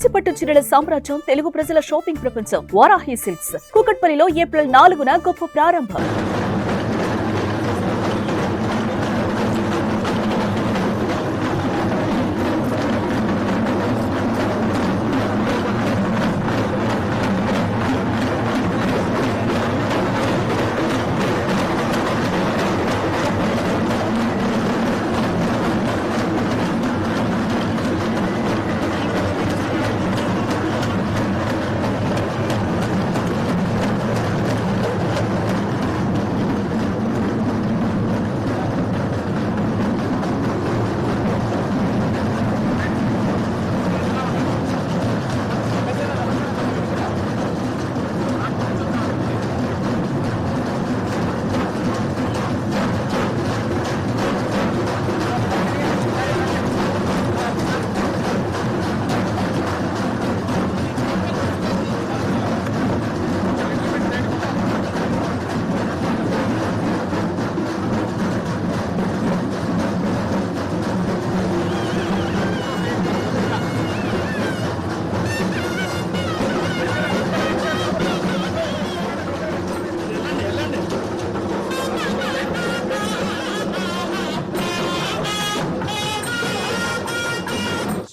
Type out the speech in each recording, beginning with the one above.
కంచిపట్టు చీరల సామ్రాజ్యం, తెలుగు ప్రజల షాపింగ్ ప్రపంచం వారాహి సిల్క్స్. కూకట్పల్లిలో ఏప్రిల్ 4న గొప్ప ప్రారంభం.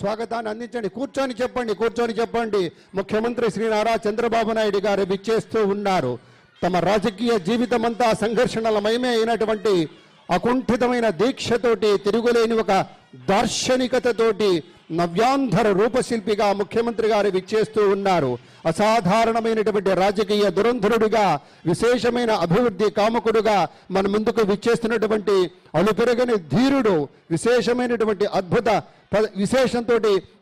స్వాగతాన్ని అందించండి. కూర్చొని చెప్పండి. ముఖ్యమంత్రి శ్రీ నారా చంద్రబాబు నాయుడు గారు విచ్చేస్తూ ఉన్నారు. తమ రాజకీయ జీవితమంతా సంఘర్షణలమయమే అయినటువంటి అకుంఠితమైన దీక్షతోటి, తిరుగులేని ఒక దార్శనికతతోటి నవ్యాంధ్ర రూపశిల్పిగా ముఖ్యమంత్రి గారు విచ్చేస్తూ ఉన్నారు. అసాధారణమైనటువంటి రాజకీయ దురంధరుడిగా, విశేషమైన అభివృద్ధి కాముకుడుగా మన ముందుకు విచ్చేస్తున్నటువంటి అలుపెరగని ధీరుడు, విశేషమైనటువంటి అద్భుత విశేషంతో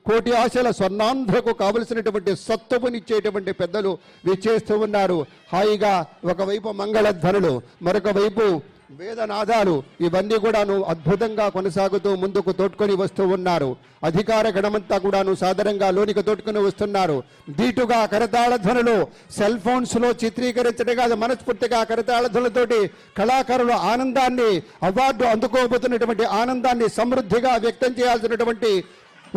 కోటి ఆశల స్వర్ణాంధ్రకు కావలసినటువంటి సత్తుపునిచ్చేటువంటి పెద్దలు విచ్చేస్తూ ఉన్నారు. హాయిగా ఒకవైపు మంగళధ్వనులు, మరొక వైపు వేదనాదాలు, ఇవన్నీ కూడాను అద్భుతంగా కొనసాగుతూ ముందుకు తోడ్కొని వస్తూ ఉన్నారు. అధికార గణమంతా కూడాను సాదరంగా లోనికి తోడ్కొని వస్తున్నారు. దీటుగా కరతాళ ధ్వనులు, సెల్ ఫోన్స్ లో చిత్రీకరించడం కాదు, మనస్ఫూర్తిగా కరతాళ ధ్వనులతోటి కళాకారుల ఆనందాన్ని, అవార్డు అందుకోబోతున్నటువంటి ఆనందాన్ని సమృద్ధిగా వ్యక్తం చేయాల్సినటువంటి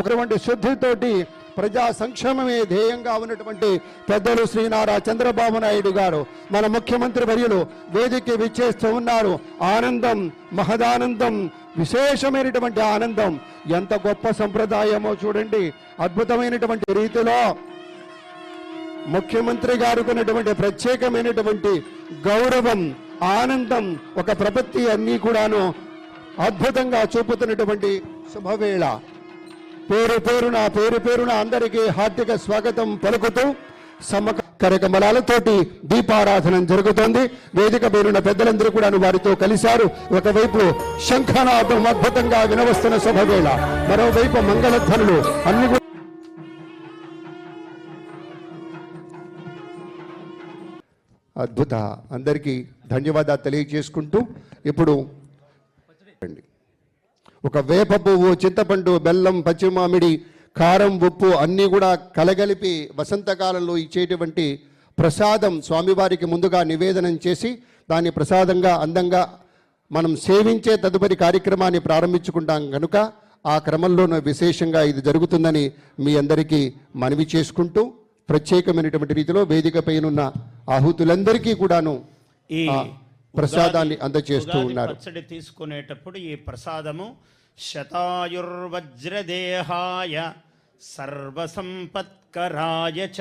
ఒకటువంటి శుద్ధితోటి ప్రజా సంక్షేమమే ధ్యేయంగా ఉన్నటువంటి పెద్దలు శ్రీ నారా చంద్రబాబు నాయుడు గారు, మన ముఖ్యమంత్రి వర్యులు వేదికకి విచ్చేస్తూ ఉన్నారు. ఆనందం, మహదానందం, విశేషమైనటువంటి ఆనందం. ఎంత గొప్ప సంప్రదాయమో చూడండి. అద్భుతమైనటువంటి రీతిలో ముఖ్యమంత్రి గారికి ఉన్నటువంటి ప్రత్యేకమైనటువంటి గౌరవం, ఆనందం, ఒక ప్రపత్తి అన్నీ కూడాను అద్భుతంగా చూపుతున్నటువంటి శుభవేళ. పేరు పేరున అందరికీ హార్దిక స్వాగతం పలుకుతూ కార్యక్రమాలతోటి దీపారాధన జరుగుతోంది. వేదిక పేరున పెద్దలందరూ కూడా వారితో కలిశారు. ఒకవైపు శంఖనాదం అద్భుతంగా వినవస్తున్న శుభవేళ, మరోవైపు మంగళధ్వనులు అన్ని అద్భుత. అందరికీ ధన్యవాదాలు తెలియజేసుకుంటూ ఇప్పుడు ఒక వేప పువ్వు, చింతపండు, బెల్లం, పచ్చిమామిడి, కారం, ఉప్పు అన్నీ కూడా కలగలిపి వసంతకాలంలో ఇచ్చేటువంటి ప్రసాదం స్వామివారికి ముందుగా నివేదనం చేసి దాన్ని ప్రసాదంగా అందంగా మనం సేవించే తదుపరి కార్యక్రమాన్ని ప్రారంభించుకుంటాం కనుక ఆ క్రమంలోనూ విశేషంగా ఇది జరుగుతుందని మీ అందరికీ మనవి చేసుకుంటూ ప్రత్యేకమైనటువంటి రీతిలో వేదికపైనున్న ఆహుతులందరికీ కూడాను ఈ ప్రసాదాన్ని అందజేస్తూ ఉన్నారు. పచ్చడి తీసుకునేటప్పుడు ఈ ప్రసాదము శతాయుర్వజ్రదేహాయ సర్వసంపత్కరాయ చ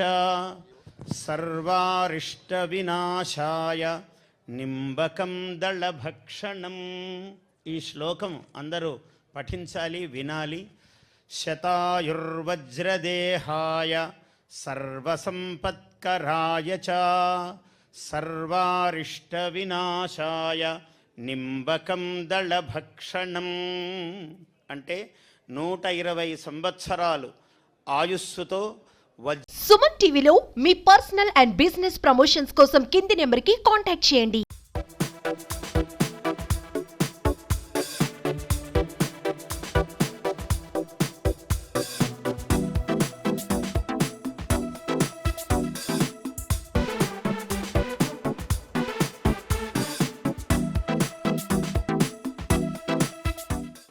సర్వారిష్ట వినాశాయ నింబకం దళభక్షణం. ఈ శ్లోకం అందరూ పఠించాలి, వినాలి. శతాయుర్వజ్రదేహాయ సర్వసంపత్కరాయ చ సర్వారిష్ట వినాశాయ నింబకం దళభక్షణం. అంటే 120 సంవత్సరాలు ఆయుస్సుతో. సుమన్ టీవీలో మీ పర్సనల్ అండ్ బిజినెస్ ప్రమోషన్స్ కోసం కింది నెంబర్కి కాంటాక్ట్ చేయండి.